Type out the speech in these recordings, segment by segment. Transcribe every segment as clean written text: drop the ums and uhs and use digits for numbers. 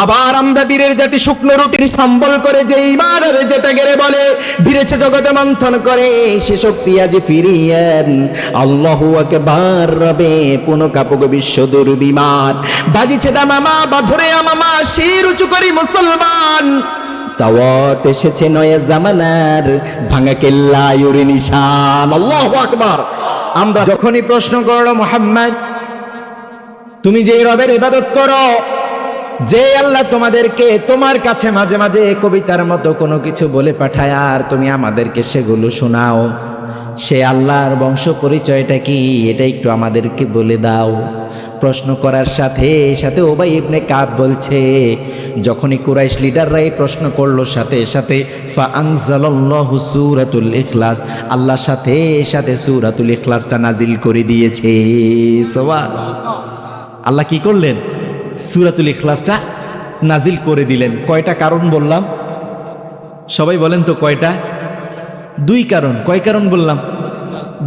আবার আমরা বীরের জাতি শুকনো রুটির সম্বল করে যে ইমানের যেটা গেড়ে বলে বীরেছে জগতে মন্থন করে সে শক্তি আজি ফিরিয়েন আল্লাহু আকবার রবে পুনঃ কাপগ বিশ্ব দুর্বিমান বাজিছে দামামা বাধরে আমামা শির উঁচু করি মুসলমান তাওয়াত এসেছে নয়া জামানার ভাঙা কেল্লা ইউরি নিশান আল্লাহু আকবার। আমরা যখনই প্রশ্ন করলো মুহাম্মদ তুমি যে রবের ইবাদত করো, যে আল্লাহ তোমাদেরকে তোমার কাছে মাঝে মাঝে কবিতার মতো কোনো কিছু বলে পাঠায় আর তুমি আমাদেরকে সেগুলো শোনাও, সে আল্লাহর বংশ পরিচয়টা কি এটা একটু আমাদেরকে বলে দাও। প্রশ্ন করার সাথে সাথে উবাই ইবনে কাব বলছে যখনই কুরাইশ লিডাররা এই প্রশ্ন করলো সাথে সাথে ফাআনজালাল্লাহু সূরাতুল ইখলাস, আল্লাহ সাথে সাথে সূরাতুল ইখলাসটা নাজিল করে দিয়েছে। সুবহানাল্লাহ। আল্লাহ কি করলেন? সূরাতুল ইখলাসটা নাজিল করে দিলেন। কয়টা কারণ বললাম? সবাই বলেন তো কয়টা? দুই কারণ। কয় কারণ বললাম?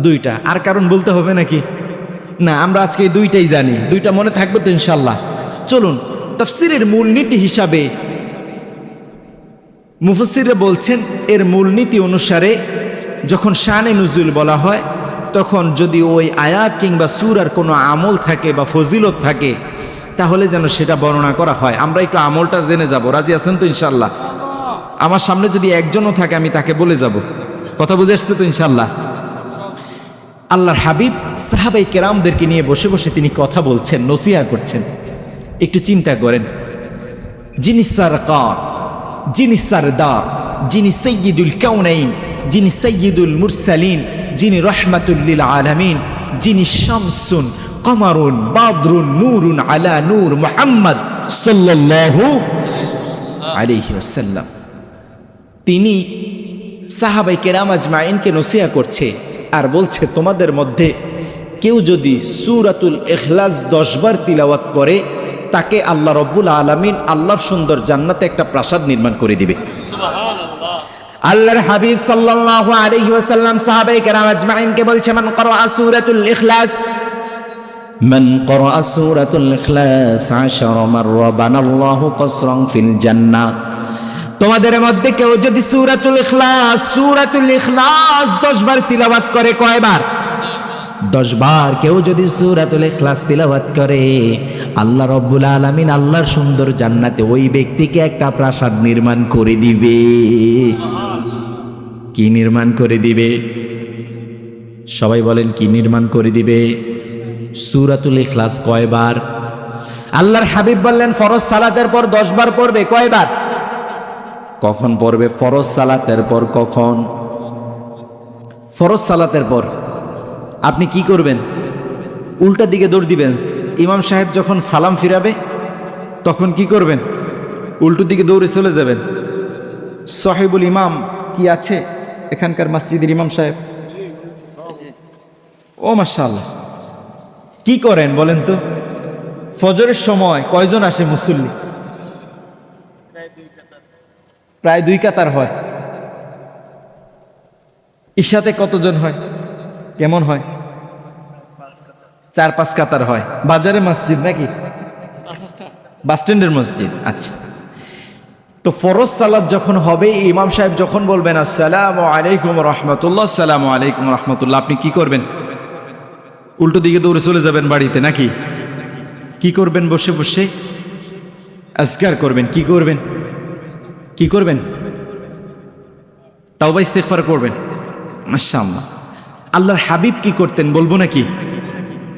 দুইটা। আর কারণ বলতে হবে নাকি? না, আমরা আজকে এই দুইটাই জানি। দুইটা মনে থাকবে তো ইনশাল্লাহ। চলুন তাফসীরের মূলনীতি হিসাবে মুফাসসিররা বলছেন এর মূলনীতি অনুসারে যখন শানে নুজুল বলা হয় তখন যদি ওই আয়াত কিংবা সূরার কোনো আমল থাকে বা ফজিলত থাকে তাহলে যেন সেটা বর্ণনা করা হয়। আমরা একটু আমলটা জেনে যাব। রাজি আছেন তো ইনশাল্লাহ? আমার সামনে যদি একজনও থাকে আমি তাকে বলে যাব। কথা বুঝে আসছে তো ইনশাল্লাহ? আল্লাহর হাবিব সাহাবাই কেরামদেরকে নিয়ে বসে বসে তিনি কথা বলছেন, নসিহা করছেন। একটু চিন্তা করেন, যিনি সরকার, যিনি সরদার, যিনি সৈয়দুল কাউনাইন, যিনি সৈয়দুল মুরসালিন, যিনি রহমাতুল লিল আলামিন, যিনি শামসুন কমারুন বাদরুন নূরুন আলা নূর মুহাম্মদ সাল্লাল্লাহু আলাইহি ওয়াসাল্লাম, তিনি সাহাবায়ে কেরাম আজমাইনকে নসিহত করছে আর বলছে তোমাদের মধ্যে কেউ যদি সূরাতুল ইখলাস 10 বার তিলাওয়াত করে তাকে আল্লাহ রাব্বুল আলামিন আল্লাহর সুন্দর জান্নাতে একটা প্রাসাদ নির্মাণ করে দিবে। সুবহানাল্লাহ। আল্লাহর হাবিব সাল্লাল্লাহু আলাইহি ওয়াসাল্লাম সাহাবায়ে কেরাম আজমাইনকে বলছে মান ক্বারা সূরাতুল ইখলাস, মান ক্বারা সূরাতুল ইখলাস 10 মাররা বানাল্লাহু কসরান ফিল জান্নাহ, তোমাদের মধ্যে কেউ যদি সূরাতুল ইখলাস 10 বার তিলাওয়াত করে, কয়বার? 10 বার। কেউ যদি সূরাতুল ইখলাস তিলাওয়াত করে আল্লাহ রাব্বুল আলামিন আল্লাহর সুন্দর জান্নাতে ওই ব্যক্তিকে একটা প্রাসাদ নির্মাণ করে দিবে। কি নির্মাণ করে দিবে? সবাই বলেন কি নির্মাণ করে দিবে? সূরাতুল ইখলাস কয়বার? আল্লাহর হাবিব বললেন ফরজ সালাতের পর 10 বার পড়বে। কয়বার? কখন পড়বে? ফরজ সালাতের পর। কখন? ফরজ সালাতের পর। আপনি কি করবেন? উল্টা দিকে দৌড় দিবেন। ইমাম সাহেব যখন সালাম ফিরাবে তখন কি করবেন? উল্টো দিকে দৌড়ে চলে যাবেন। সাহেবুল ইমাম কি আছে এখানকার মসজিদের ইমাম সাহেব? ও মাশাআল্লাহ। কি করেন বলেন তো? ফজরের সময় কয়জন আসে মুসল্লি? প্রায় 2 কাতার হয়। ইশাতে কতজন হয়? কেমন হয়? 4-5 কাতার হয়। বাজারে মসজিদ নাকি? বাস স্ট্যান্ডের মসজিদ। আচ্ছা, তো ফরজ সালাত যখন হবে ইমাম সাহেব যখন বলবেন আসসালামু আলাইকুম রাহমাতুল্লাহ, আসসালামু আলাইকুম রাহমাতুল্লাহ, আপনি কি করবেন? উল্টো দিকে দৌড়ে চলে যাবেন বাড়িতে নাকি? কি করবেন? বসে বসে আজকার করবেন। কি করবেন? কি করবেন? তাওবা ইস্তিগফার করবেন। মাশাআল্লাহ। আল্লাহর হাবিব কি করতেন বলবো নাকি?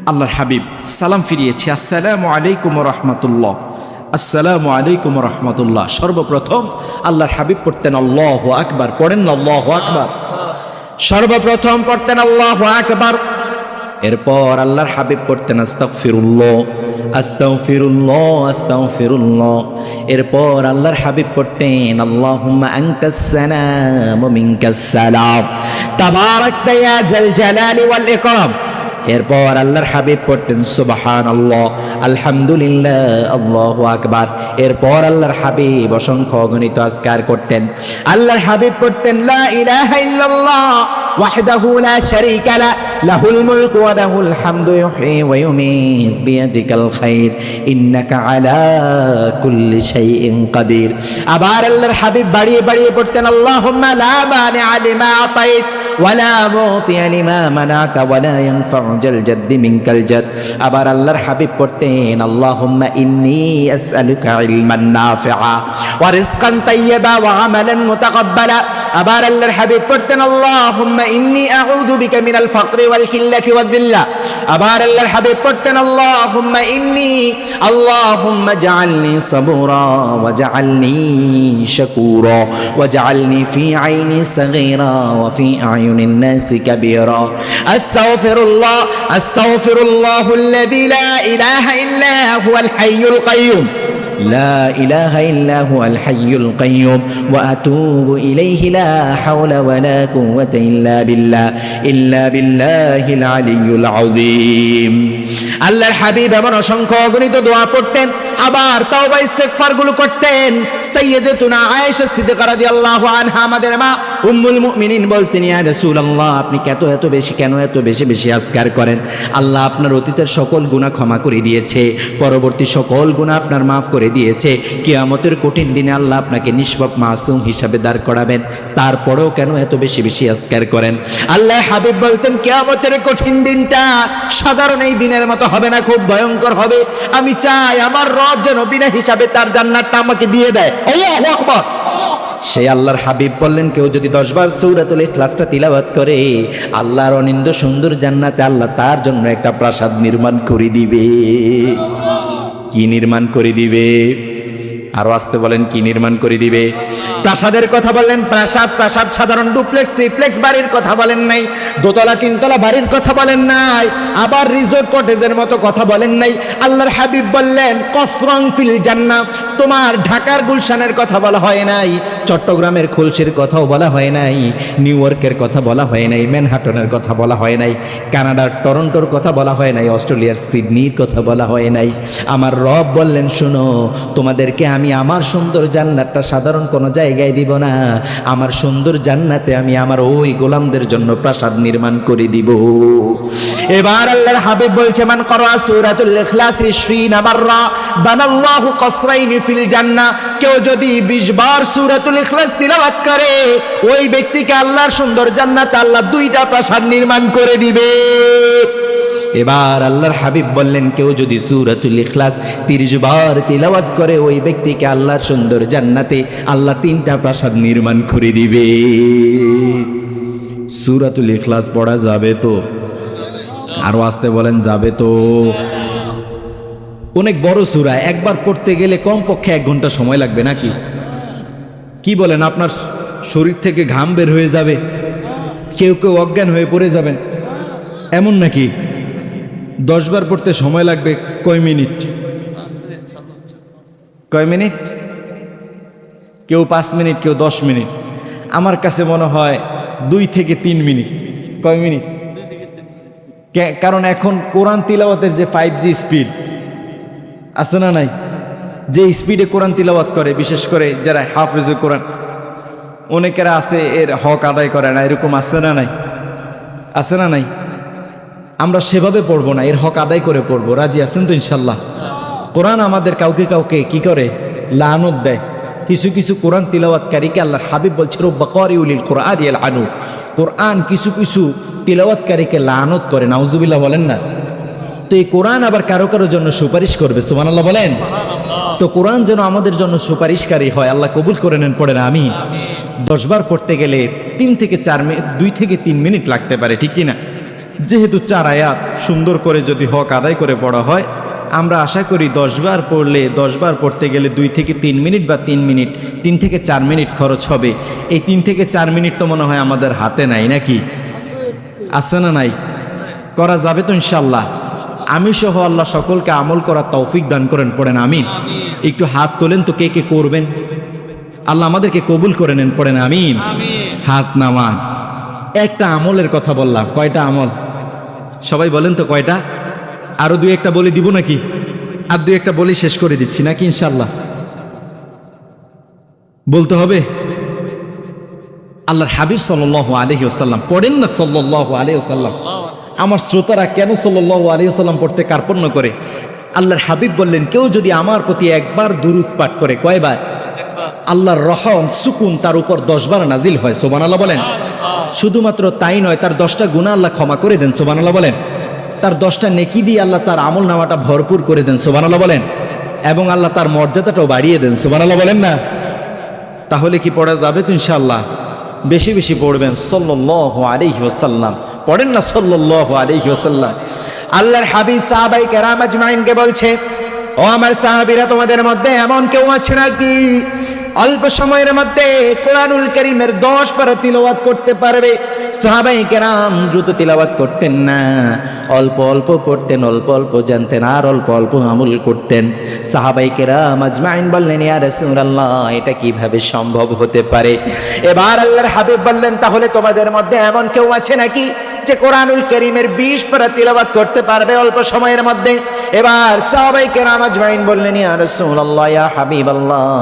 আল্লাহর হাবিব সালাম ফিরিয়েছে, আসসালামু আলাইকুম রাহমাতুল্লাহ, আসসালামু আলাইকুম রাহমাতুল্লাহ। সর্বপ্রথম আল্লাহর হাবিব পড়তেন আল্লাহু আকবার। পড়েন না আল্লাহু আকবার। সর্বপ্রথম পড়তেন আল্লাহু আকবার। এরপর আল্লাহর হাবিব পড়তেন আস্তাগফিরুল্লাহ, আস্তাগফিরুল্লাহ, আস্তাগফিরুল্লাহ। এরপর আল্লাহর হাবিব পড়তেন আল্লাহুম্মা আনতাস সালাম ওয়া মিনকাস সালাম, তাবারাকতা ইয়া জাল জালালি ওয়াল ইকরাম। এরপর আল্লাহর হাবিব পড়তেন সুবহানাল্লাহ, আলহামদুলিল্লাহ, আল্লাহু আকবার। এরপর আল্লাহর হাবিব অসংখ্য অগণিত আজকার করতেন। আল্লাহর হাবিব পড়তেন লা ইলাহা ইল্লাল্লাহ, ওয়াহদাহু লা শারীকা লা লাহুল মুলকু ওয়া লাহুল হামদু ইউহয়ী ওয়া ইউমীত বিয়াদিকাল খায়র ইন্নাকা আলা কুল্লি শাইইন কাদির। আবার আল্লাহর হাবিব বাড়িয়ে বাড়িয়ে পড়তেন আল্লাহুম্মা লা মানিআ লিমা আতাইত ওয়া লা মুতিয়া লিমা মানাতা ওয়া লা ইয়ানফা'ু জাল জাদ্দি মিনকাল জাদ। আবার আল্লাহর হাবিব পড়তেন আল্লাহুম্মা ইন্নী আসআলুকা ইলমান নাফিআ ওয়া রিজকান তাইয়্যিবা ওয়া আমালান মুতাকাব্বালা। আবার আল্লাহর হাবিব পড়তেন আল্লাহুম্মা ইন্নী আউযু বিকা মিনাল ফাকরি ওয়াল কিল্লাতি ওয়াদ দিল্লা। আবার আল্লাহর হাবিব পড়তেন আল্লাহুম্মা জাআলনি সাবুরা ওয়া জাআলনি শাকুরা ওয়া জাআলনি ফি আইনি সাগীরা ওয়া ফি আয়ুনিন নাসি কাবীরা। আস্তাগফিরুল্লাহুল্লাযী লা ইলাহা ইল্লা হুয়াল হাইয়ুল কাইয়্যুম لا إله إلا هو الحي القيوم وأتوب إليه لا حول ولا قوة إلا بالله العلي العظيم। আল্লাহর হাবিব এমন অসংখ্য অগণিত দোয়া পড়তেন, আবার তাওবা ইস্তেগফার গুলো করতেন। সাইয়্যিদাতুনা আয়েশা সিদ্দিকা রাদিয়াল্লাহু আনহা আমাদের মা উম্মুল মুমিনিন বলতেন, ইয়া রাসূলুল্লাহ আপনি কেন এত বেশি আজকার করেন? আল্লাহ আপনার অতীতের সকল গুনাহ ক্ষমা করে দিয়েছে, পরবর্তী সকল গুনাহ আপনার মাফ করে দিয়েছে। কিয়ামতের কঠিন দিনে আল্লাহ আপনাকে নিষ্পাপ মাসুম হিসাবে দাঁড় করাবেন, তারপরেও কেন এত বেশি আজকার করেন? আল্লাহ হাবিব বলতেন কিয়ামতের কঠিন দিনটা সাধারণ এই দিনের মতো হবে না, খুব ভয়ঙ্কর হবে। আমি চাই আমার রব যেন বিনা হিসাবে তার জান্নাতটা আমাকে দিয়ে দেয়। আল্লাহু আকবার। সেই আল্লাহর হাবিব বললেন কেউ যদি 10 বার সূরাতুল ইখলাসটা তিলাওয়াত করে আল্লাহর অনিন্দ সুন্দর জান্নাতে আল্লাহ তার জন্য একটা প্রাসাদ নির্মাণ করে দিবে। কি নির্মাণ করে দিবে? আরো আসতে বলেন, কি নির্মাণ করে দিবে? প্রাসাদের কথা বললেন। প্রাসাদ সাধারণ ডুপ্লেক্স ট্রিপ্লেক্স বাড়ির কথা বলেন নাই, দোতলা তিনতলা বাড়ির কথা বলেন নাই, আবার রিসোর্ট কটেজের মতো কথা বলেন নাই। আল্লাহর হাবিব বললেন কসরং ফিল জান্নাহ। তোমার ঢাকার গুলশানের কথা বলা হয় নাই, চট্টগ্রামের খুলশির কথাও বলা হয় নাই, নিউ ইয়র্কের কথা বলা হয় নাই, ম্যানহাটনের কথা বলা হয় নাই, কানাডার টরন্টোর কথা বলা হয় নাই, অস্ট্রেলিয়ার সিডনির কথা বলা হয় নাই। আমার রব বললেন শোনো, তোমাদেরকে আমি আমার সুন্দর জান্নাতটা সাধারণ কোনো জায়গায় দিব না, আমার সুন্দর জান্নাতে আমি আমার ওই গোলামদের জন্য প্রাসাদ নির্মাণ করে দিব। এবার আল্লাহর হাবিব বলছে মান করা সূরাতুল ইখলাস 20 মাররা বানাল্লাহু কসরাইন ফিল জান্নাহ। কেউ যদি 20 বার সূরাতুল ইখলাস তিলাওয়াত করে ওই ব্যক্তিকে আল্লাহর সুন্দর জান্নাতে আল্লাহ 2টা প্রাসাদ নির্মাণ করে দিবে। এবার আল্লাহর হাবিব বললেন কেউ যদি সূরাতুল ইখলাস 30 বার তিলাওয়াত করে ওই ব্যক্তিকে আল্লাহর সুন্দর জান্নাতে আল্লাহ 3টা প্রাসাদ নির্মাণ করে দিবে। সূরাতুল ইখলাস পড়া যাবে তো? আরো আসতে বলেন, যাবে তো? অনেক বড় সূরা, একবার পড়তে গেলে কমপক্ষে 1 ঘন্টা সময় লাগবে নাকি? কি বলেন? আপনার শরীর থেকে ঘাম বের হয়ে যাবে, কেউ অজ্ঞান হয়ে পড়ে যাবেন, এমন নাকি? 10 বার পড়তে সময় লাগবে কয় মিনিট? কয় মিনিট? কেউ 5 মিনিট, কেউ 10 মিনিট। আমার কাছে মনে হয় 2 থেকে 3 মিনিট। কয় মিনিট? কারণ এখন কোরআন তিলাওয়াতের যে 5G স্পিড আছে না নাই, যে স্পিডে কোরআন তিলাওয়াত করে, বিশেষ করে যারা হাফেজে কোরআন অনেকেরা আছে এর হক আদায় করে না, এরকম আছে না নাই? আছে না নাই? আমরা সেভাবে পড়বো না, এর হক আদায় করে পড়বো। রাজি আছেন তো ইনশাল্লাহ? কোরআন আমাদের কাউকে কি করে? লানত দেয়। কিছু কোরআন তিলাওয়াতকারীকে আল্লাহর হাবিব বলছে রব্বা কারিউলিল কোরআন ইয়ালআনু। কোরআন কিছু তিলাওয়াতকারীকে লানত করে, নাউজুবিল্লাহ বলেন না? তো এই কোরআন আবার কারো জন্য সুপারিশ করবে, সুবহানাল্লাহ বলেন। তো কোরআন যেন আমাদের জন্য সুপারিশকারী হয়, আল্লাহ কবুল করে নেন, পড়েন আমিন। 10 বার পড়তে গেলে 2 থেকে 3 মিনিট লাগতে পারে, ঠিক কিনা? যেহেতু 4 আয়াত সুন্দর করে যদি হক আদায় করে পড়া হয়, আমরা আশা করি 10 বার পড়লে 10 বার পড়তে গেলে 2 থেকে 3 মিনিট বা 3 থেকে 4 মিনিট খরচ হবে। এই 3 থেকে 4 মিনিট তো মনে হয় আমাদের হাতে নাই, নাকি? আছে না নাই? করা যাবে তো ইনশাল্লাহ? আমি সহ আল্লাহ সকলকে আমল করার তৌফিক দান করেন, পড়েন আমিন। একটু হাত তোলেন তো, কে করবেন? আল্লাহ আমাদেরকে কবুল করে নেন, পড়েন আমিন। হাত নামান। একটা আমলের কথা বললাম, কয়টা আমল? সবাই বলেন তো কয়টা? আরো 2-1টা বলে দিব নাকি? আর 2-1টা বলে শেষ করে দিচ্ছি নাকি ইনশাল্লাহ? বলতে হবে? আল্লাহর হাবিব সাল্লাল্লাহু আলাইহি ওয়াসাল্লাম পড়েন না সাল্লাল্লাহু আলাইহি ওয়াসাল্লাম। আমার শ্রোতারা কেন সাল্লাল্লাহু আলাইহি ওয়াসাল্লাম পড়তে কার্পণ্য করে? আল্লাহর হাবিব বললেন, কেউ যদি আমার প্রতি একবার দুরূদ পাঠ করে, কয়বার? আল্লাহর রহম সুকুন তার উপর 10 বার নাজিল হয়। সুবহানাল্লাহ বলেন। শুধুমাত্র তাই নয়, তার 10টা গুনাহ আল্লাহ ক্ষমা করে দেন। সুবহানাল্লাহ বলেন। তার 10টা নেকি দিয়ে আল্লাহ তার আমল নামাটা ভরপুর করে দেন। সুবহানাল্লাহ বলেন। এবং আল্লাহ তার মর্যাদাটাও বাড়িয়ে দেন। সুবহানাল্লাহ বলেন না? তাহলে কি পড়া যাবে তো ইনশাআল্লাহ? বেশি বেশি পড়বেন সাল্লাল্লাহু আলাইহি ওয়াসাল্লাম। পড়েন না সাল্লাল্লাহু আলাইহি ওয়াসাল্লাম। আল্লাহর হাবিব সাহাবায়ে কেরাম আজমাইনকে বলছে, ও আমার সাহাবীরা, তোমাদের মধ্যে এমন কেউ আছে নাকি অল্প সময়ের মধ্যে কোরআনুল কারীমের 10 পারা তিলাওয়াত করতে পারবে? সাহাবায়ে কেরাম দ্রুত তিলাওয়াত করতেন না, অল্প অল্প পড়তেন, অল্প অল্প জানতেন, আর অল্প অল্প আমল করতেন। সাহাবায়ে কেরাম আজমাইন বললেন, ইয়া রাসূলুল্লাহ, এটা কিভাবে সম্ভব হতে পারে? এবার আল্লাহর হাবিব বললেন, তাহলে তোমাদের মধ্যে এমন কেউ আছে নাকি যে কোরআনুল কারীমের 20 পারা তিলাওয়াত করতে পারবে অল্প সময়ের মধ্যে? এবার সাহাবায়ে কেরাম আজমাইন বললেন, ইয়া রাসূলুল্লাহ, ইয়া হাবিবাল্লাহ,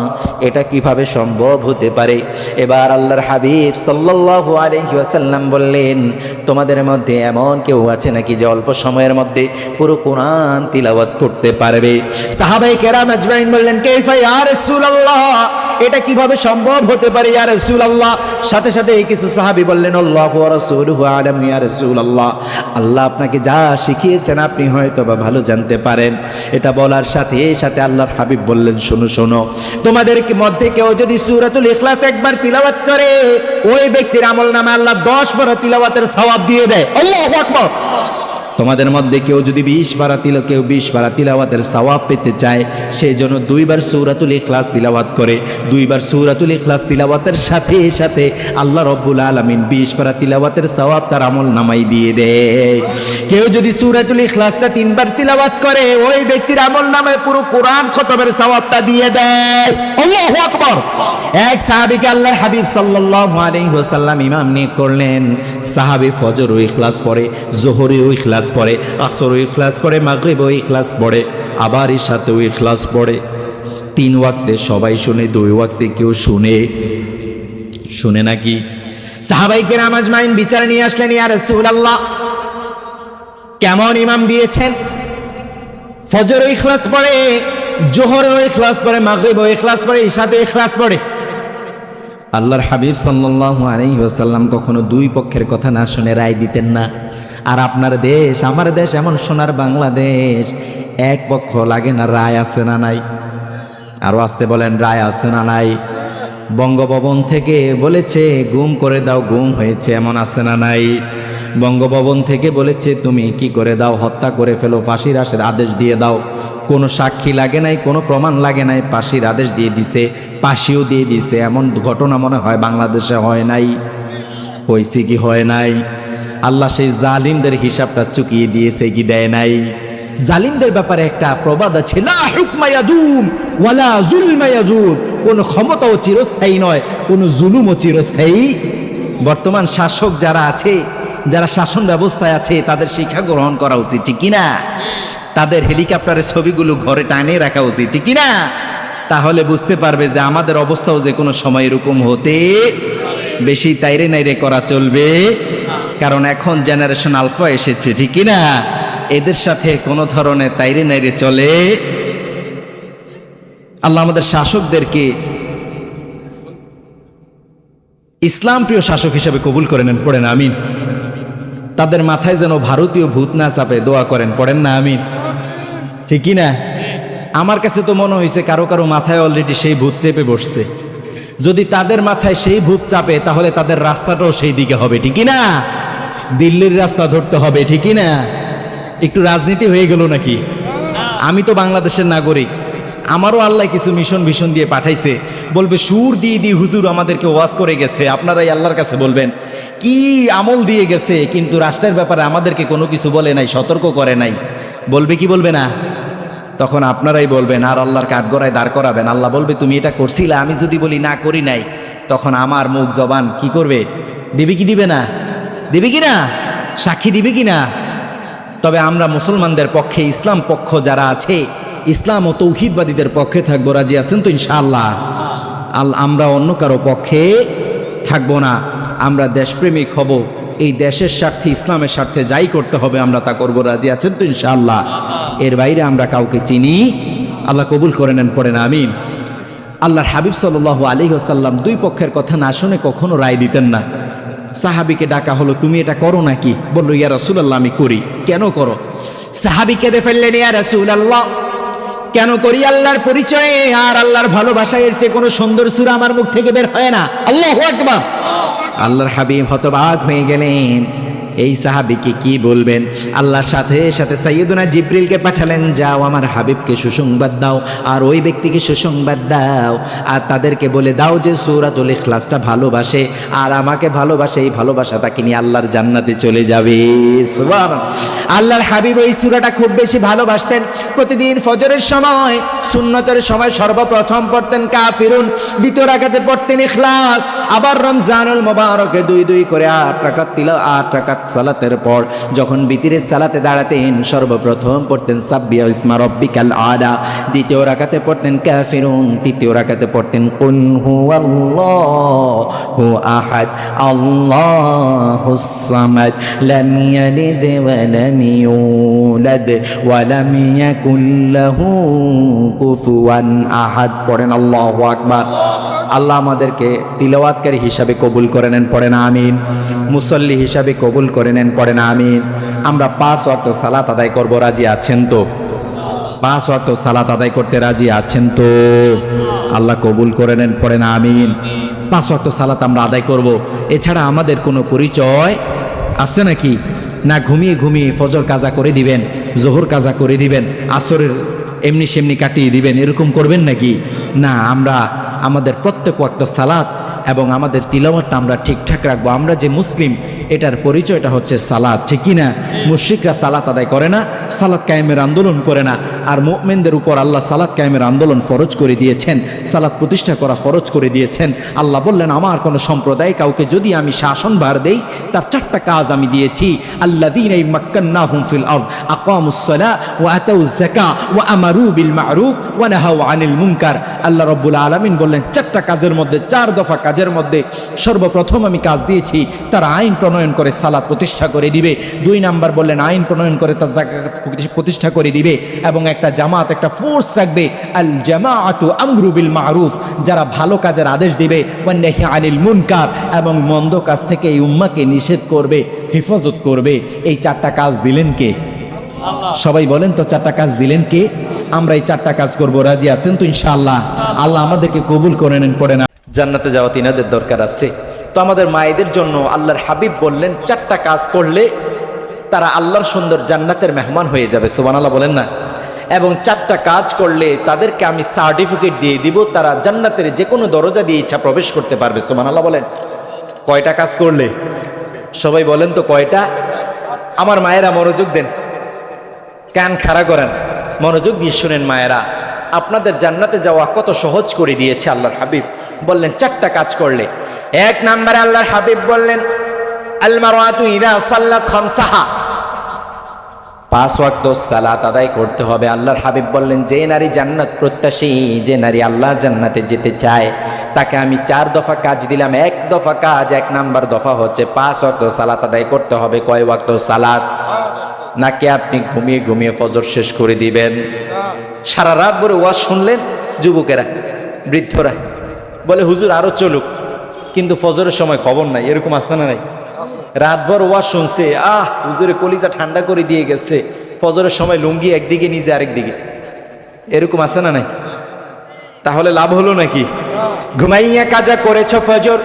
এটা কিভাবে সম্ভব হতে পারে? এবার আল্লাহর হাবিব সাল্লাল্লাহু আলাইহি ওয়াসাল্লাম বললেন, তোমাদের মধ্যে এমন কেউ আছে নাকি যে অল্প সময়ের মধ্যে পুরো কোরআন তিলাওয়াত করতে পারবে? সাহাবায়ে কেরাম আজমাইন বললেন, কাইফা ইয়া রাসূলুল্লাহ, এটা কিভাবে সম্ভব হতে পারে ইয়া রাসূলুল্লাহ? সাথে সাথে কিছু সাহাবী বললেন, আল্লাহু ওয়া রাসূলুহু আলাম ইয়া রাসূলুল্লাহ, আল্লাহ আপনাকে যা শিখিয়েছেন আপনি হয়তো বা ভালো জানতে পারেন। এটা বলার সাথে সাথে আল্লাহর হাবিব বললেন, শোনো শোনো, তোমাদের মধ্যে কেউ যদি সূরাতুল ইখলাস একবার তিলাওয়াত করে, ওই ব্যক্তির আমলনামায় আল্লাহ 10 বার তিলাওয়াতের সওয়াব দিয়ে দেয়। আল্লাহু আকবার। তোমাদের মধ্যে কেউ যদি 20 বার তিলাওয়াতের সওয়াব পেতে চায়, সেই জন্য 2 বার সূরাতুল ইখলাস তিলাওয়াত করে। 2 বার সূরাতুল ইখলাস তিলাওয়াতের সাথে সাথে আল্লাহ রাব্বুল আলামিন 20 বার তিলাওয়াতের সওয়াব তার আমলনামায় দিয়ে দেয়। কেউ যদি সূরাতুল ইখলাসটা 3 বার তিলাওয়াত করে, ওই ব্যক্তির আমলনামায় পুরো কোরআন খতমের সওয়াবটা দিয়ে দেয়। আল্লাহু আকবার। এক সাহাবীকে আল্লাহর হাবিব সাল্লাল্লাহু আলাইহি ওয়াসাল্লাম ইমাম নিয়োগ করলেন। সাহাবী ফজর ও ইখলাস পড়ে, যোহরে ও ইখলাস পড়ে, আসর ও ইখলাস পড়ে, মাগরিব ও ইখলাস পড়ে, আবার ইশাতে ও ইখলাস পড়ে। 3 ওয়াক্তে সবাই শুনে, 2 ওয়াক্তে কেউ শুনে নাকি? সাহাবায়ে কেরাম আজমাইন বিচার নিয়ে আসলেন, ইয়া রাসূলুল্লাহ, কেমন ইমাম দিয়েছেন? ফজর ও ইখলাস পড়ে, যোহর ও ইখলাস পড়ে, মাগরিব ও ইখলাস পড়ে, ইশাতে ও ইখলাস পড়ে। আল্লাহর হাবিব সাল্লাল্লাহু আলাইহি ওয়াসাল্লাম কখনো 2 পক্ষের কথা না শুনে রায় দিতেন না। আর আপনার দেশ, আমার দেশ, এমন সোনার বাংলাদেশ, এক পক্ষ লাগে না, রায় আছে না নাই? আরো আসতে বলেন, রায় আছে না নাই? বঙ্গভবন থেকে বলেছে গুম করে দাও, গুম হয়েছে, এমন আছে না নাই? বঙ্গভবন থেকে বলেছে তুমি কি করে দাও, হত্যা করে ফেলো, ফাঁসির আদেশ দিয়ে দাও। কোনো সাক্ষী লাগে নাই, কোনো প্রমাণ লাগে নাই, ফাঁসির আদেশ দিয়ে দিছে, ফাঁসিও দিয়ে দিছে। এমন ঘটনা মনে হয় বাংলাদেশে হয় নাই? হয়েছে কি হয় নাই? আল্লাহ সেই জালিমদের হিসাবটা চুকিয়ে দিয়েছে কি দেয় নাই? জালিমদের ব্যাপারে একটা প্রবাদ আছে, লা হুকমা ইয়াদুম ওয়ালা যুলমা ইয়াজুল, কোন ক্ষমতাও চিরস্থায়ী নয়, কোন জুলুমও চিরস্থায়ী। বর্তমান শাসক যারা আছে, যারা শাসন ব্যবস্থায় আছে, তাদের শিক্ষা গ্রহণ করা উচিত, ঠিক কিনা? তাদের হেলিকপ্টারের ছবিগুলো ঘরে টানিয়ে রাখা উচিত, ঠিক কিনা? তাহলে বুঝতে পারবে যে আমাদের অবস্থাও যে কোনো সময় এরকম হতে, বেশি তাইরে নাইরে করা চলবে। কারণ এখন জেনারেশন আলফা এসেছে, ঠিক কিনা? এদের সাথে কোনো ধরনের তাইরে নাইরে চলে। আল্লাহ আমাদের শাসকদেরকে ইসলাম প্রিয় শাসক হিসেবে কবুল করে নেন, পড়েন আমিন। তাদের মাথায় যেন ভারতীয় ভূত না চাপে, দোয়া করেন, পড়েন না আমিন, ঠিক কিনা? আমার কাছে তো মনে হয়েছে কারো কারো মাথায় অলরেডি সেই ভূত চেপে বসছে। যদি তাদের মাথায় সেই ভূত চাপে, তাহলে তাদের রাস্তাটাও সেই দিকে হবে, ঠিক কিনা? দিল্লির রাস্তা ধরতে হবে, ঠিক কিনা? একটু রাজনীতি হয়ে গেল নাকি? আমি তো বাংলাদেশের নাগরিক, আমারও আল্লাহ কিছু মিশন দিয়ে পাঠাইছে। বলবে সুর দিয়ে হুজুর আমাদেরকে ওয়াজ করে গেছে, আপনারাই আল্লাহর কাছে বলবেন কি আমল দিয়ে গেছে, কিন্তু রাষ্ট্রের ব্যাপারে আমাদেরকে কোনো কিছু বলে নাই, সতর্ক করে নাই। বলবে কি বলবে না? তখন আপনারাই বলবেন, আর আল্লাহর কাঠগড়ায় দাঁড় করাবেন। আল্লাহ বলবে তুমি এটা করছিলে, আমি যদি বলি না করি নাই, তখন আমার মুখ জবান কি করবে? দিবে কি দিবে না? দিবে কি না? সাক্ষী দিবে কি না? তবে আমরা মুসলমানদের পক্ষে, ইসলাম পক্ষ যারা আছে, ইসলাম ও তৌহিদবাদীদের পক্ষে থাকবো। রাজি আছেন তো ইনশাআল্লাহ? আমরা অন্য কারো পক্ষে থাকবো না। আমরা দেশপ্রেমিক হব, এই দেশের স্বার্থে ইসলামের স্বার্থে যাই করতে হবে আমরা তা করবো। রাজি আছেন তো ইনশাআল্লাহ? এর বাইরে আমরা কাউকে চিনি? আল্লাহ কবুল করে নেন, পড়েন আমিন। আল্লাহর হাবিব সাল্লাল্লাহু আলাইহি ওয়াসাল্লাম দুই পক্ষের কথা না শুনে কখনো রায় দিতেন না। সাহাবীকে ডাকা হলো, তুমি এটা করো নাকি? বলল, ইয়া রাসূলুল্লাহ আমি করি। কেন করো? সাহাবী কেঁদে ফেললেন, ইয়া রাসূলুল্লাহ কেন করি? আল্লাহর পরিচয়ে আর আল্লাহর ভালোবাসায় এর চেয়ে কোনো সুন্দর সূরা আমার মুখ থেকে বের হয় না। আল্লাহু আকবার। আল্লাহর হাবিব হতবাক হয়ে গেলেন, এই সাহাবীকে কি বলবেন? আল্লাহর সাথে সাথে সাইয়্যিদুনা জিবরিলকে পাঠালেন, যাও আমার হাবিবকে সুসংবাদ দাও আর ওই ব্যক্তিকে সুসংবাদ দাও আর তাদেরকে বলে দাও যে সূরাতুল ইখলাসটা ভালোবাসে আর আমাকে ভালোবাসে, এই ভালোবাসা তাকে নিয়ে আল্লাহর জান্নাতে চলে যাবে। সুবহানাল্লাহ। আল্লাহর হাবিব এই সূরাটা খুব বেশি ভালোবাসতেন। প্রতিদিন ফজরের সময়, সুন্নতের সময় সর্বপ্রথম পড়তেন কাফিরুন, দ্বিতীয় রাকাতে পড়তেন ইখলাস, আবার রমজানুল মুবারকে দুই দুই করে 8 রাকাত 8 রাকাত সালাতের পর যখন বিতিরের সালাতে দাঁড়াতেন সর্বপ্রথম পড়তেন সাব্বিহা ইসমা রাব্বিকাল আলা, দ্বিতীয় রাকাতে পড়তেন কাফিরুন, তৃতীয় রাকাতে পড়তেন কুল হুয়াল্লাহু আহাদ আল্লাহুস সামাদ লাম ইয়ালিদ ওয়া লাম ইউলাদ ওয়া লাম ইয়াকুল লাহু কুফুয়ান আহাদ। পড়েন আল্লাহু আকবার। আল্লাহ আমাদেরকে তিলাওয়াতকারী হিসাবে কবুল করে নেন, পড়েন আমিন। মুসল্লি হিসাবে কবুল করে নেন, পড়েন আমিন। আমরা 5 ওয়াক্ত সালাত আদায় করব, রাজি আছেন তো? 5 ওয়াক্ত সালাত আদায় করতে রাজি আছেন তো? আল্লাহ কবুল করে নেন, পড়েন আমিন। 5 ওয়াক্ত সালাত আমরা আদায় করব। এছাড়া আমাদের কোনো পরিচয় আছে নাকি? না ঘুমিয়ে ঘুমিয়ে ফজর কাজা করে দিবেন, জোহর কাজা করে দিবেন, আসরের এমনি সেমনি কাটিয়ে দিবেন, এরকম করবেন নাকি? না, আমরা আমাদের প্রত্যেক ওয়াক্ত সালাত এবং আমাদের তিলাওয়াতটা আমরা ঠিকঠাক রাখবো। আমরা যে মুসলিম এটার পরিচয়টা হচ্ছে সালাত, ঠিক কি না? মুশরিকরা সালাত আদায় করে না, সালাত কায়েমের আন্দোলন করে না। আর মুমিনদের উপর আল্লাহ সালাত কায়েমের আন্দোলন ফরজ করে দিয়েছেন, সালাত প্রতিষ্ঠা করা ফরজ করে দিয়েছেন। আল্লাহ বললেন, আমার কোনো সম্প্রদায় কাউকে যদি আমি শাসনভার দেই তার 4টা কাজ আমি দিয়েছি। আল্লাযীনা মাক্কান্নাহুম ফিল আরদ আকামুস সালাহ ওয়া আতাউজ যাকাহ ওয়া আমারু বিল মা'রুফ ওয়া নাহাউ আনিল মুনকার। আল্লাহ রাব্বুল আলামিন বললেন 4টা কাজের মধ্যে, 4 দফা কাজের মধ্যে সর্বপ্রথম আমি কাজ দিয়েছি তারা আইন প্রণয়ন করে সালাত প্রতিষ্ঠা করে দিবে। 2 নাম্বার বললেন আইন প্রণয়ন করে তার যাকাত প্রতিষ্ঠা করে দিবে এবং একটা জামাত, একটা ফোর্স রাখবে। আল জামাআতু আমরু বিল মা'রুফ, যারা ভালো কাজের আদেশ দিবে, ওয়া নাহি আনিল মুনকার, এবং মন্দ কাজ থেকে এই উম্মাহকে নিষেধ করবে, হেফাজত করবে। এই 4টা কাজ দিলেন কে? আল্লাহ। সবাই বলেন তো 4টা কাজ দিলেন কে? আমরা এই 4টা কাজ করব, রাজি আছেন তো ইনশাআল্লাহ? আল্লাহ আমাদেরকে কবুল করে নেন, পড়ে না। জান্নাতে যাওয়া তিনাদের দরকার আছে। তো আমাদের মায়েদের জন্য আল্লাহর হাবিব বললেন 4টা কাজ করলে তারা আল্লাহর সুন্দর জান্নাতের মেহমান হয়ে যাবে। সুবহানাল্লাহ বলেন না? এবং 4টা কাজ করলে তাদেরকে আমি সার্টিফিকেট দিয়ে দিব, তারা জান্নাতের যে কোনো দরজা দিয়ে ইচ্ছা প্রবেশ করতে পারবে। সুবহানাল্লাহ বলেন। কয়টা কাজ করলে? সবাই বলেন তো কয়টা? আমার মায়েরা মনোযোগ দেন, কান খাড়া করেন, মনোযোগ দিয়ে শুনেন মায়েরা। আপনাদের জান্নাতে যাওয়া কত সহজ করে দিয়েছে আল্লাহর হাবিব। বললেন 4টা কাজ করলে। 1 নম্বরে আল্লাহর হাবিব বললেন আল মারওয়াতু ইযা সাল্লাত খামসাহা, 5 ওয়াক্ত সালাত আদায় করতে হবে। আল্লাহর হাবিব বললেন যে নারী জান্নাত প্রত্যাশী, যে নারী আল্লাহর জান্নাতে যেতে চায়, তাকে আমি 4 দফা কাজ দিলাম। 1 দফা কাজ, 1 নাম্বার দফা হচ্ছে 5 ওয়াক্ত সালাত আদায় করতে হবে। কয় ওয়াক্ত সালাত? নাকি আপনি ঘুমিয়ে ঘুমিয়ে ফজর শেষ করে দিবেন? সারা রাত ভরে ওয়াজ শুনলেন, যুবকেরা বৃদ্ধরা বলে হুজুর আরো চলুক, কিন্তু ফজরের সময় খবর নাই, এরকম আছে না নাই? রাতভর ওয়াজ শুনছে, হুজুরে কলিজা ঠান্ডা করে দিয়ে গেছে, ফজরের সময় লুঙ্গি একদিকে নিজে আরেকদিকে, এরকম আছে না নাই? তাহলে লাভ হলো নাকি? ঘুমাইয়া কাজা করেছ ফজর,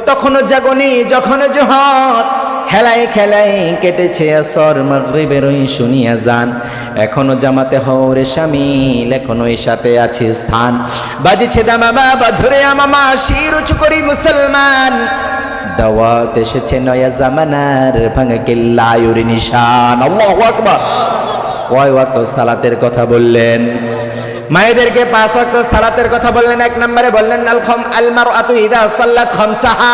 তখনও জাগনি যখন জোহর, হেলায় খেলায় কেটেছে আসর, মাগরিবের ওই শুনিয়া যান, এখনো জামাতে হওরে শামিল, এখনো এর সাথে আছে স্থান, বাজেছে দামামা বা ধরে আমামা, শির উঁচু করি মুসলমান, দাওয়াত এসেছে নয়া জামানার, ভাঙা কেল্লায়ুর নিশান। আল্লাহু আকবার। কয় ওয়াক্ত সালাতের কথা বললেন? মায়েদেরকে 5 ওয়াক্ত সালাতের কথা বললেন। 1 নম্বরে বললেন আল মারআতু ইযা সাল্লাত খামসাহা,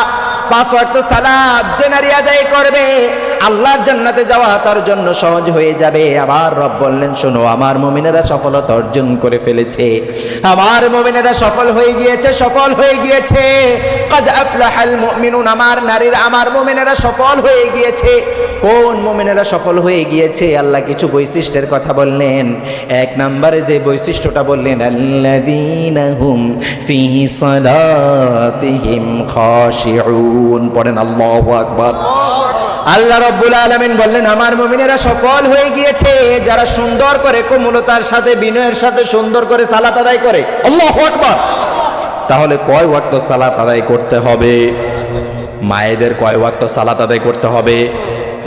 5 ওয়াক্ত সালাত যে নারী আদায় করবে আল্লাহর জান্নাতে যাওয়া তার জন্য সহজ হয়ে যাবে। আবার রব বললেন, শোনো, আমার মুমিনেরা সফলতা অর্জন করে ফেলেছে, আমার মুমিনেরা সফল হয়ে গিয়েছে, সফল হয়ে গিয়েছে। কাদ আফলাহাল মুমিনুন, আমার নারীরা, আমার মুমিনেরা সফল হয়ে গিয়েছে। কোন মুমিনেরা সফল হয়ে গিয়েছে? আল্লাহ কিছু বৈশিষ্ট্যের কথা বললেন। 1 নম্বরে যে বৈশিষ্ট্যটা বললেন, আল্লাযীনা হুম ফী সালাতিহিম খাশিউন। পড়েন আল্লাহু আকবার। আল্লাহ রাব্বুল আলামিন বললেন, আমার মুমিনেরা সফল হয়ে গিয়েছে যারা সুন্দর করে, কোমলতার সাথে, বিনয়ের সাথে সুন্দর করে সালাত আদায় করে। আল্লাহু আকবার। তাহলে কয় ওয়াক্ত সালাত আদায় করতে হবে? মায়েদের কয় ওয়াক্ত সালাত আদায় করতে হবে?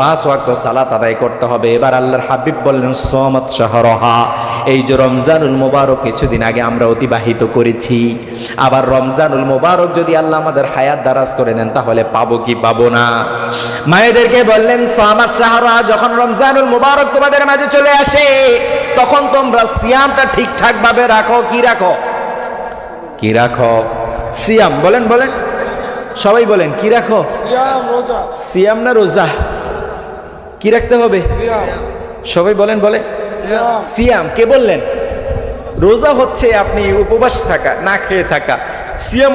5 ওয়াক্ত সালাত আদায় করতে হবে। এবার আল্লাহর হাবিব বললেন, সামাত শাহরাহা, এই যে রমজানুল মুবারক কিছুদিন আগে আমরা অতিবাহিত করেছি, আবার রমজানুল মুবারক যদি আল্লাহ আমাদের হায়াত দারাজ করে দেন তাহলে পাবো কি পাবো না? মায়েদেরকে বললেন, সামাত শাহরাহা, যখন রমজানুল মুবারক তোমাদের মাঝে চলে আসে তখন তোমরা সিয়ামটা ঠিকঠাক ভাবে রাখো। কি রাখো? কি রাখো? সিয়াম। বলেন বলেন, সবাই বলেন, কি রাখো? সিয়াম, রোজা। সিয়াম না রোজা? কি রাখতে হবে? সবাই বলেন বলেন। সিয়াম। কে বললেন? রোজা হচ্ছে আপনি উপবাস থাকা, না খেয়ে থাকা। সিয়াম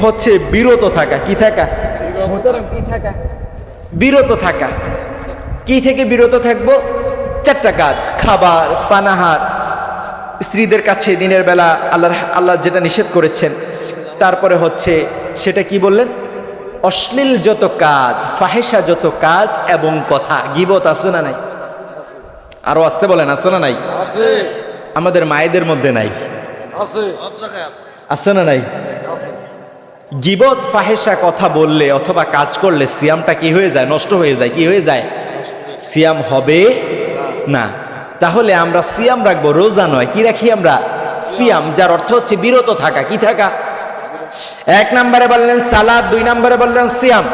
হচ্ছে বিরত থাকা। কি থাকা? কি থাকা? বিরত থাকা। কি থেকে বিরত থাকবো? 4টা কাজ: খাবার, পানাহার, স্ত্রীদের কাছে দিনের বেলা আল্লাহ যেটা নিষেধ করেছেন, তারপরে হচ্ছে সেটা কি বললেন? অশ্লীল যত কাজ, ফাহেসা যত কাজ এবং কথা। গীবত আছে না নাই? আরো আসতে বলেন, আছে না নাই? আছে। আমাদের মায়েদের মধ্যে নাই? আছে। আছে না নাই? গীবত, ফাহেসা কথা বললে অথবা কাজ করলে সিয়ামটা কি হয়ে যায়? নষ্ট হয়ে যায়। কি হয়ে যায়? সিয়াম হবে না। তাহলে আমরা সিয়াম রাখবো, রোজা নয়। কি রাখি আমরা? সিয়াম, যার অর্থ হচ্ছে বিরত থাকা। কি থাকা? 1 নম্বরে বললেন সালাত, 2 নম্বরে বললেন সিয়াম।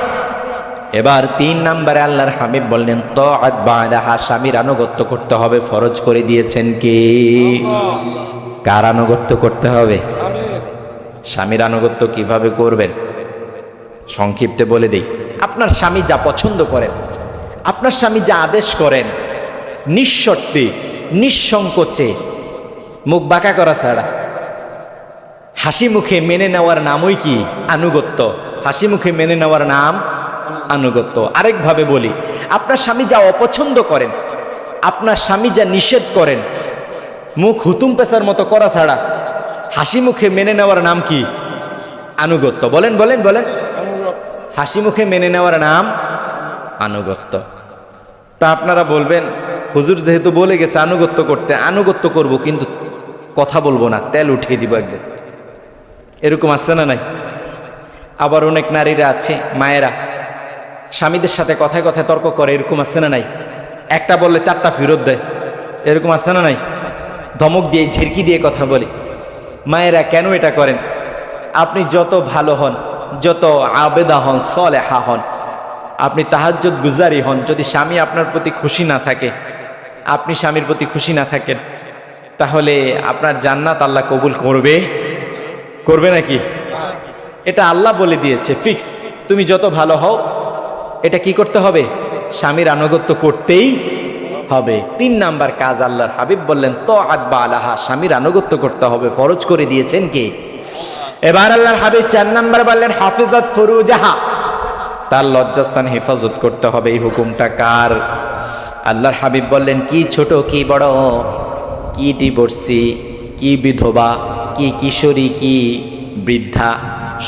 এবার 3 নম্বরে আল্লাহর হাবিব বললেন তাআত বা'দাহা, স্বামীর আনুগত্য করতে হবে। ফরজ করে দিয়েছেন কে? কার আনুগত্য করতে হবে? স্বামীর আনুগত্য কিভাবে করবেন সংক্ষিপ্তে বলে দেই। আপনার স্বামী যা পছন্দ করেন, আপনার স্বামী যা আদেশ করেন, নিঃশর্তে, নিঃসংকোচে, মুখ বাঁকা করা ছাড়া হাসি মুখে মেনে নেওয়ার নামই কি? আনুগত্য। হাসি মুখে মেনে নেওয়ার নাম আনুগত্য। আরেকভাবে বলি, আপনার স্বামী যা অপছন্দ করেন, আপনার স্বামী যা নিষেধ করেন, মুখ হুতুম পেশার মতো করা ছাড়া হাসি মুখে মেনে নেওয়ার নাম কি? আনুগত্য। বলেন বলেন বলেন। হাসি মুখে মেনে নেওয়ার নাম আনুগত্য। তা আপনারা বলবেন, হুজুর যেহেতু বলে গেছে আনুগত্য করতে, আনুগত্য করব কিন্তু কথা বলবো না, তেল উঠিয়ে দিব একদম। এরকম আছে না নাই? আবার অনেক নারীরা আছে, মায়েরা, স্বামীদের সাথে কথায় কথায় তর্ক করে। এরকম আছে না নাই? একটা বললে 4টা ফেরত দেয়। এরকম আছে না নাই? ধমক দিয়ে, ঝিরকি দিয়ে কথা বলি। মায়েরা কেন এটা করেন? আপনি যত ভালো হন, যত আবেদা হন, সলেহা হন, আপনি তাহাজ্জুদ গুজারি হন, যদি স্বামী আপনার প্রতি খুশি না থাকে, আপনি স্বামীর প্রতি খুশি না থাকেন, তাহলে আপনার জান্নাত আল্লাহ কবুল করবে? করবে নাকি? এটা আল্লাহ বলে দিয়েছে, ফিক্স। তুমি যত ভালো হও, এটা কি করতে হবে? স্বামীর আনুগত্য করতেই হবে। 3 নাম্বার কাজ আল্লাহর হাবিব বললেন তাআত বা'দাহা, স্বামীর আনুগত্য করতে হবে। ফরজ করে দিয়েছেন কে? এবার আল্লাহর হাবিব 4 নাম্বার বললেন হাফিজাত ফুরুজাহা, তার লজ্জাস্থান হেফাজত করতে হবে। এই হুকুমটা কার? আল্লাহর হাবিব বললেন, কি ছোট কি বড়, কি ডিভোর্সি, কি বিধবা, কি কিশোরী, কি বৃদ্ধা,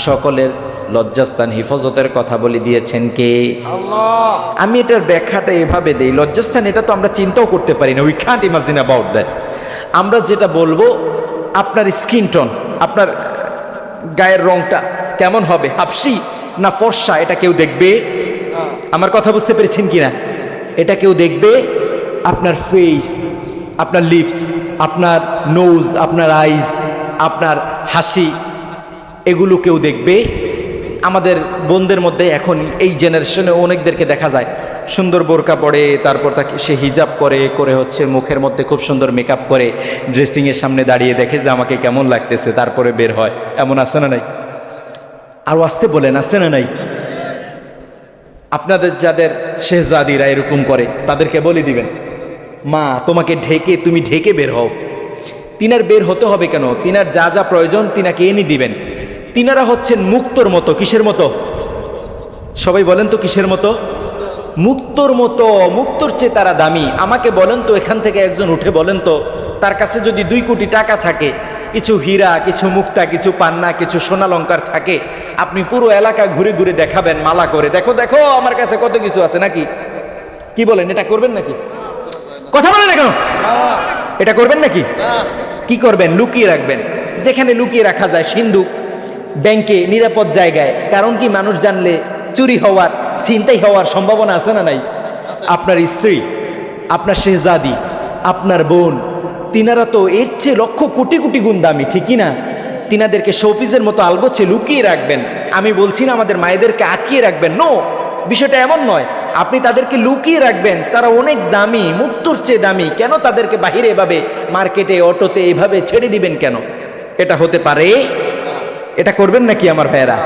সকলের লজ্জাস্থান হেফাজতের কথা বলে দিয়েছেন কে? আল্লাহ। আমি এটার ব্যাখ্যাটা এভাবে দেই, লজ্জাস্থান এটা তো আমরা চিন্তাও করতে পারি না, we can't imagine about that. আমরা যেটা বলবো, আপনার স্কিন টোন, আপনার গায়ের রংটা কেমন হবে, হাফসি না ফর্সা, এটা কেউ দেখবে? আমার কথা বুঝতে পেরেছেন কিনা? এটা কেউ দেখবে? আপনার ফেস, আপনার লিপস, আপনার নোজ, আপনার আইজ, আপনার হাসি, এগুলো কেউ দেখবে? আমাদের বোনদের মধ্যে এখন এই জেনারেশনে অনেকদেরকে দেখা যায় সুন্দর বোরকা পরে, তারপর তাকে সে হিজাব করে হচ্ছে মুখের মধ্যে খুব সুন্দর মেকআপ করে ড্রেসিংয়ের সামনে দাঁড়িয়ে দেখে যে আমাকে কেমন লাগতেছে, তারপরে বের হয়। এমন আছে না নাই? আরও আসতে বলেন, আছে না নাই? আপনাদের যাদের শেহজাদিরা এরকম করে তাদেরকে বলে দিবেন, মা তোমাকে তুমি ঢেকে বের হও। তিনার বের হতে হবে কেন? তিনার যা যা প্রয়োজন তিনাকে এনে দিবেন। তিনারা হচ্ছেন মুক্তর মতো। কিসের মতো? সবাই বলেন তো কিসের মতো? মুক্তর মতো। মুক্তর চেয়ে তারা দামি। আমাকে বলেন তো, এখান থেকে একজন উঠে বলেন তো, তার কাছে যদি 2 কোটি টাকা থাকে, কিছু হীরা, কিছু মুক্তা, কিছু পান্না, কিছু সোনালঙ্কার থাকে, আপনি পুরো এলাকা ঘুরে ঘুরে দেখাবেন মালা করে, দেখো দেখো আমার কাছে কত কিছু আছে নাকি? কি বলেন, এটা করবেন নাকি? কথা বলেন না কেন? এটা করবেন নাকি? কি করবেন? লুকিয়ে রাখবেন। যেখানে লুকিয়ে রাখা যায়, সিন্ধুক, ব্যাংকে, নিরাপদ জায়গায়। কারণ কি, মানুষ জানলে চুরি হওয়ার, ছিনতাই হওয়ার সম্ভাবনা আছে না নাই? আপনার স্ত্রী, আপনার শেহজাদি, আপনার বোন, তিনারা তো এর চেয়ে লক্ষ কোটি কোটি গুণ দামি, ঠিকই না? তিনাদেরকে শোপিসের মতো আলগোছে লুকিয়ে রাখবেন। আমি বলছি না আমাদের মায়েদেরকে আটকিয়ে রাখবেন, নো, বিষয়টা এমন নয়। আপনি তাদেরকে লুকিয়ে রাখবেন, তারা অনেক দামি, মুক্তর চেয়ে দামি। কেন তাদেরকে বাহিরে এভাবে মার্কেটে, অটোতে এভাবে ছেড়ে দিবেন কেন? এটা হতে পারে? এটা করবেন নাকি আমার ভাইয়েরা?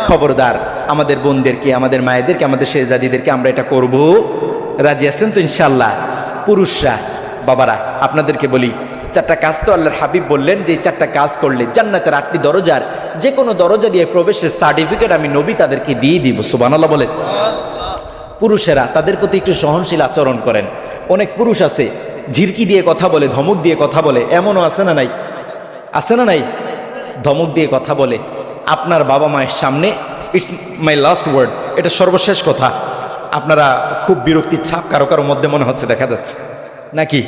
খবরদার, আমাদের বোনদেরকে, আমাদের মায়েদেরকে, আমাদের শেহজাদিদেরকে আমরা এটা করব। রাজি আছেন তো ইনশাল্লাহ? পুরুষরা, বাবারা, আপনাদেরকে বলি, 4টা কাজ তো আল্লাহর হাবিব বললেন যে 4টা কাজ করলে জান্নাতের 8টি দরজার যে কোনো দরজা দিয়ে প্রবেশের সার্টিফিকেট আমি নবী তাদেরকে দিয়ে দিব। সুবহানাল্লাহ বলেন। পুরুষেরা, তাদের প্রতি একটু সহনশীল আচরণ করেন। অনেক পুরুষ আছে ঝিরকি দিয়ে কথা বলে, ধমক দিয়ে কথা বলে। এমনও আছে না নাই? আছে না নাই? ধমক দিয়ে কথা বলে আপনার বাবা মায়ের সামনে। ইটস মাই লাস্ট ওয়ার্ড, এটা সর্বশেষ কথা। আপনারা খুব বিরক্তির ছাপ কারো কারো মধ্যে মনে হচ্ছে, দেখা যাচ্ছে নাকি?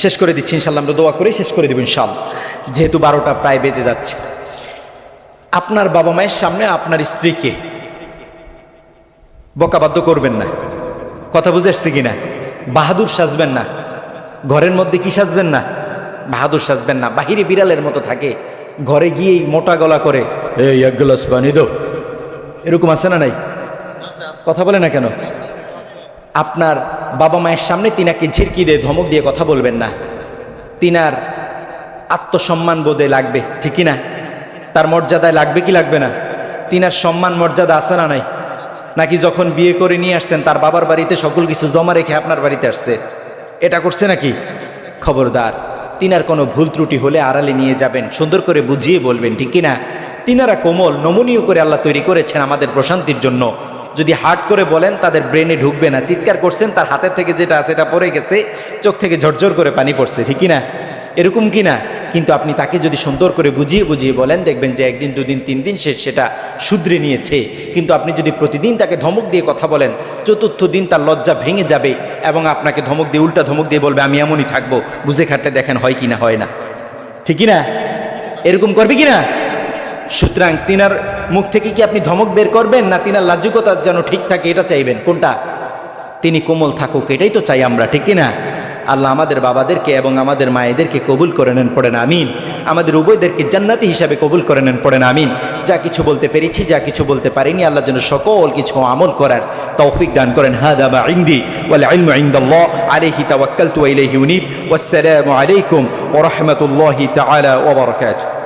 শেষ করে দিচ্ছি ইনশাল্লাহ, আমরা দোয়া করেই শেষ করে দেব ইনশাল্লাহ, যেহেতু 12টা প্রায় বেজে যাচ্ছে। আপনার বাবা মায়ের সামনে আপনার স্ত্রীকে বকাবাদ্য করবেন না। কথা বুঝে আসছে কিনা? বাহাদুর সাজবেন না। ঘরের মধ্যে কি সাজবেন না? বাহাদুর সাজবেন না। বাহিরে বিড়ালের মতো থাকে, ঘরে গিয়েই মোটা গলা করে, এই 1 গ্লাস পানি দাও। এরকম আছে না নাই? কথা বলে না কেন? আপনার বাবা মায়ের সামনে তিনাকে ঝিরকি দিয়ে, ধমক দিয়ে কথা বলবেন না। তিনার আত্মসম্মান বোধে লাগবে, ঠিকই না? তার মর্যাদায় লাগবে কি লাগবে না? তিনার সম্মান মর্যাদা আছে না নাই? নাকি যখন বিয়ে করে নিয়ে আসতেন তার বাবার বাড়িতে সকল কিছু জমা রেখে আপনার বাড়িতে আসছে? এটা করছে নাকি? খবরদার, তিনার কোনো ভুল ত্রুটি হলে আড়ালে নিয়ে যাবেন, সুন্দর করে বুঝিয়ে বলবেন, ঠিক কিনা? তিনারা কোমল, নমনীয় করে আল্লাহ তৈরি করেছেন আমাদের প্রশান্তির জন্য। যদি হার্ড করে বলেন তাদের ব্রেনে ঢুকবে না। চিৎকার করছেন, তার হাতের থেকে যেটা আছে এটা পড়ে গেছে, চোখ থেকে ঝরঝর করে পানি পড়ছে, ঠিক কিনা? এরকম কিনা? কিন্তু আপনি তাকে যদি সুন্দর করে বুঝিয়ে বুঝিয়ে বলেন, দেখবেন যে 1 দিন 2 দিন 3 দিন সে সেটা শুধরে নিয়েছে। কিন্তু আপনি যদি প্রতিদিন তাকে ধমক দিয়ে কথা বলেন, 4র্থ দিন তার লজ্জা ভেঙে যাবে এবং আপনাকে ধমক দিয়ে, উল্টা ধমক দিয়ে বলবে, আমি এমনই থাকবো, বুঝে খাটতে দেখেন হয় কিনা হয় না, ঠিক কিনা? এরকম করবে কিনা? সুতরাং তিনার মুখ থেকে কি আপনি ধমক বের করবেন, না তিনার লাজুকতা যেন ঠিক থাকে এটা চাইবেন? কোনটা? তিনি কোমল থাকুক, এটাই তো চাই আমরা, ঠিক কিনা? আল্লাহ আমাদের বাবাদেরকে এবং আমাদের মায়েদেরকে কবুল করে নেন, পড়েন আমিন। আমাদের উভয়দেরকে জান্নাতি হিসাবে কবুল করে নেন, পড়েন আমিন। যা কিছু বলতে পেরেছি, যা কিছু বলতে পারিনি, আল্লাহ যেন সকল কিছু আমল করার তৌফিক দান করেন। হাদা মা ইনদি ওয়াল ইলমু ইনদাল্লাহ আলাইহি তাওয়াক্কালতু ওয়া ইলাইহি উনীব। ওয়াসসালামু আলাইকুম ওয়া রাহমাতুল্লাহি তাআলা ওয়া বারাকাতুহু।